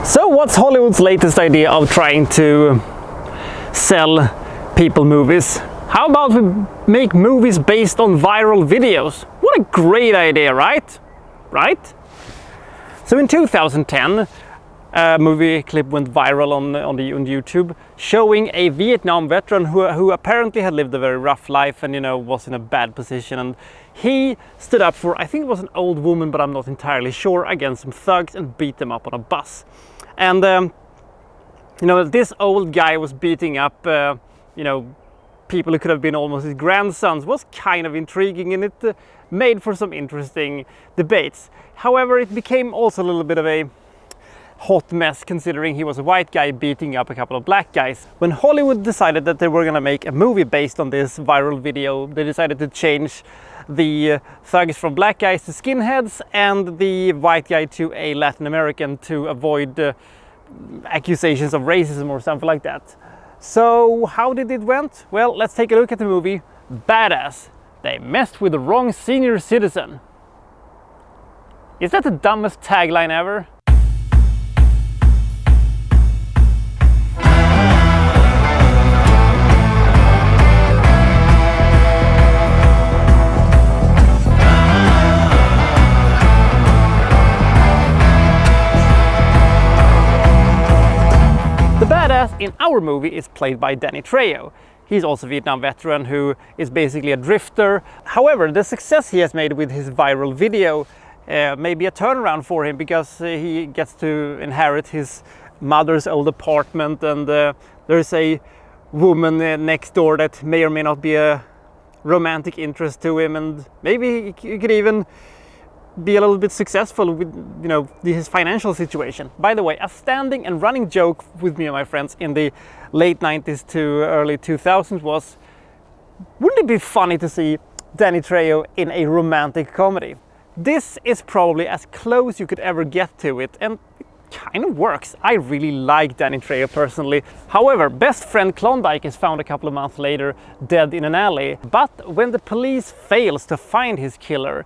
So what's Hollywood's latest idea of trying to sell people movies? How about we make movies based on viral videos? What a great idea, right? Right? So in 2010, a movie clip went viral on YouTube showing a Vietnam veteran who apparently had lived a very rough life and, you know, was in a bad position, and he stood up for, I think it was an old woman, but I'm not entirely sure, against some thugs and beat them up on a bus. And you know, this old guy was beating up you know, people who could have been almost his grandsons. Was kind of intriguing, and it made for some interesting debates. However, it became also a little bit of a hot mess, considering he was a white guy beating up a couple of black guys. When Hollywood decided that they were gonna make a movie based on this viral video, they decided to change the thugs from black guys to skinheads and the white guy to a Latin American to avoid accusations of racism or something like that. So how did it went? Well, let's take a look at the movie Badass. They messed with the wrong senior citizen. Is that the dumbest tagline ever? The badass in our movie is played by Danny Trejo. He's also a Vietnam veteran who is basically a drifter. However, the success he has made with his viral video may be a turnaround for him, because he gets to inherit his mother's old apartment, and there's a woman next door that may or may not be a romantic interest to him, and maybe he could even be a little bit successful with, you know, his financial situation. By the way, a standing and running joke with me and my friends in the late 90s to early 2000s was, wouldn't it be funny to see Danny Trejo in a romantic comedy? This is probably as close you could ever get to it, and it kind of works. I really like Danny Trejo personally. However, best friend Klondike is found a couple of months later dead in an alley. But when the police fails to find his killer,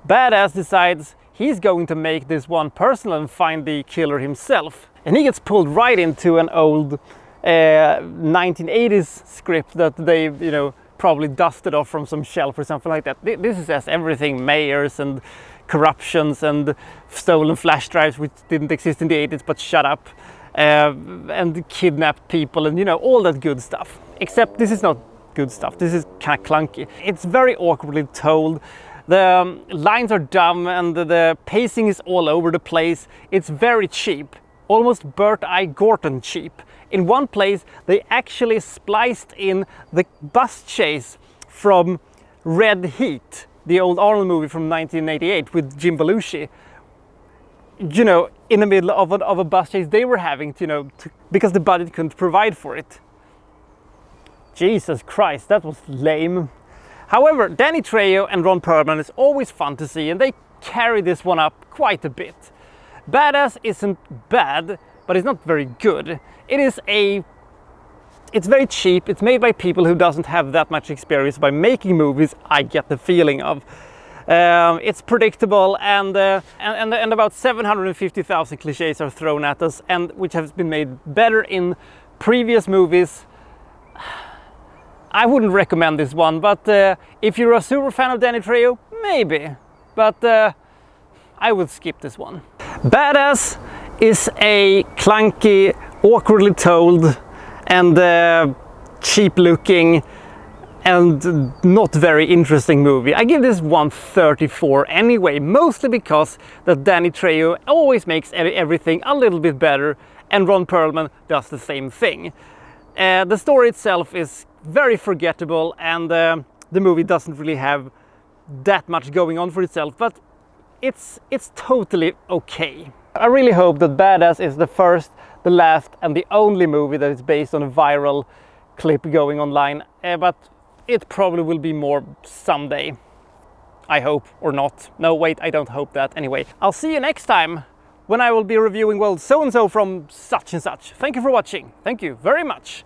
Badass decides he's going to make this one personal and find the killer himself. And he gets pulled right into an old 1980s script that they, you know, probably dusted off from some shelf or something like that. This has everything: mayors and corruptions and stolen flash drives which didn't exist in the 80s, but shut up, and kidnapped people, and, you know, all that good stuff. Except this is not good stuff. This is kind of clunky. It's very awkwardly told. The lines are dumb and the pacing is all over the place. It's very cheap, almost Burt I. Gorton cheap. In one place, they actually spliced in the bus chase from Red Heat, the old Arnold movie from 1988 with Jim Belushi. You know, in the middle of a bus chase they were having, you know, because the budget couldn't provide for it. Jesus Christ, that was lame. However, Danny Trejo and Ron Perlman is always fun to see, and they carry this one up quite a bit. Badass isn't bad, but it's not very good. It's very cheap. It's made by people who doesn't have that much experience by making movies, I get the feeling of. It's predictable, and about 750,000 cliches are thrown at us, and which has been made better in previous movies. I wouldn't recommend this one, but if you're a super fan of Danny Trejo, maybe. But I would skip this one. Badass is a clunky, awkwardly told, and cheap looking, and not very interesting movie. I give this 134 anyway, mostly because that Danny Trejo always makes everything a little bit better, and Ron Perlman does the same thing. The story itself is very forgettable, and the movie doesn't really have that much going on for itself, but it's totally okay. I really hope that Badass is the first, the last, and the only movie that is based on a viral clip going online, but it probably will be more someday. I hope, or not. No, wait, I don't hope that. Anyway, I'll see you next time when I will be reviewing, well, so-and-so from such and such. Thank you for watching. Thank you very much.